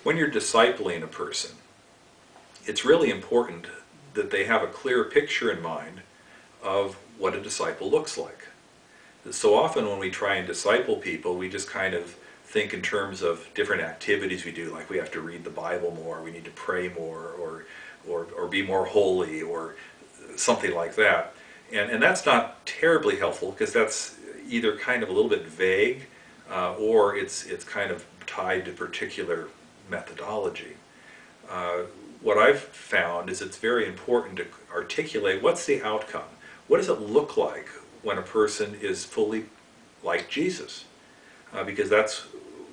When you're discipling a person, it's really important that they have a clear picture in mind of what a disciple looks like. So often when we try and disciple people, we just kind of think in terms of different activities we do, like we have to read the Bible more, we need to pray more, or be more holy, or something like that. And that's not terribly helpful, because that's either kind of a little bit vague, or it's kind of tied to particular methodology. What I've found is it's very important to articulate what's the outcome. What does it look like when a person is fully like Jesus? Because that's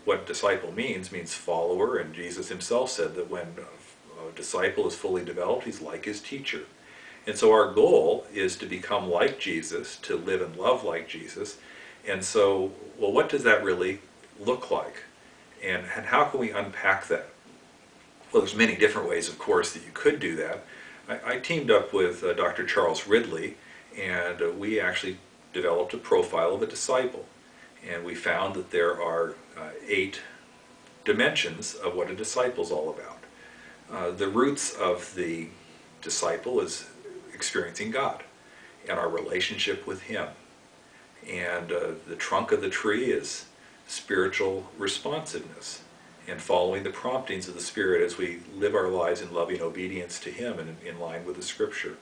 what disciple means follower, and Jesus himself said that when a disciple is fully developed, he's like his teacher. And so our goal is to become like Jesus, to live and love like Jesus. And so, well, what does that really look like? And how can we unpack that? Well, there's many different ways, of course, that you could do that. I teamed up with Dr. Charles Ridley, and we actually developed a profile of a disciple. And we found that there are 8 dimensions of what a disciple is all about. The roots of the disciple is experiencing God and our relationship with Him. And the trunk of the tree is spiritual responsiveness and following the promptings of the Spirit as we live our lives in loving obedience to Him and in line with the Scripture.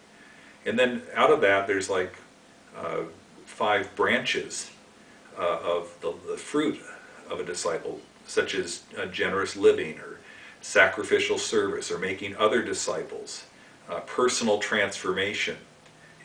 And then out of that, there's like 5 branches of the fruit of a disciple, such as generous living, or sacrificial service, or making other disciples, personal transformation,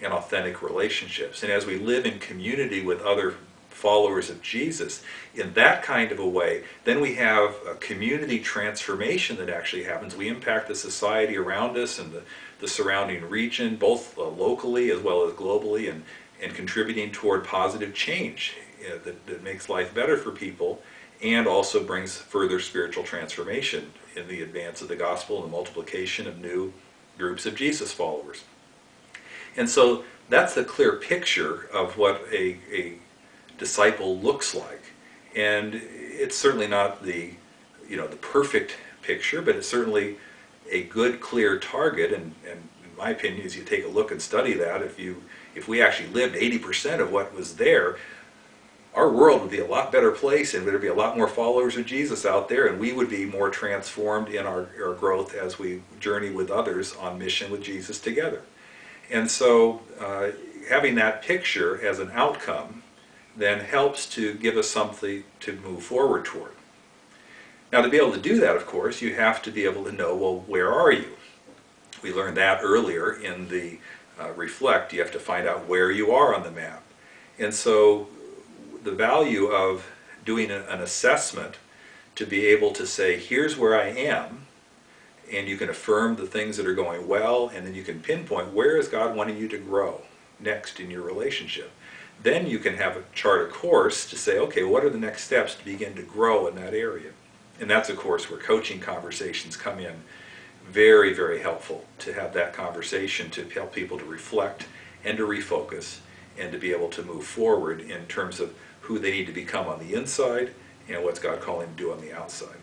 and authentic relationships. And as we live in community with other followers of Jesus in that kind of a way, then we have a community transformation that actually happens. We impact the society around us and the surrounding region, both locally as well as globally, and contributing toward positive change that makes life better for people, and also brings further spiritual transformation in the advance of the gospel and the multiplication of new groups of Jesus followers. And so that's a clear picture of what a disciple looks like. And it's certainly not the perfect picture, but it's certainly a good, clear target. And in my opinion, as you take a look and study that, if we actually lived 80% of what was there, our world would be a lot better place, and there'd be a lot more followers of Jesus out there, and we would be more transformed in our growth as we journey with others on mission with Jesus together. And so having that picture as an outcome then helps to give us something to move forward toward. Now, to be able to do that, of course, you have to be able to know, well, where are you? We learned that earlier in the Reflect. You have to find out where you are on the map. And so the value of doing an assessment to be able to say, here's where I am, and you can affirm the things that are going well, and then you can pinpoint where is God wanting you to grow next in your relationship. Then you can have a chart a course to say, okay, what are the next steps to begin to grow in that area? And that's, of course, where coaching conversations come in. Very, very helpful to have that conversation to help people to reflect and to refocus and to be able to move forward in terms of who they need to become on the inside and what's God calling them to do on the outside.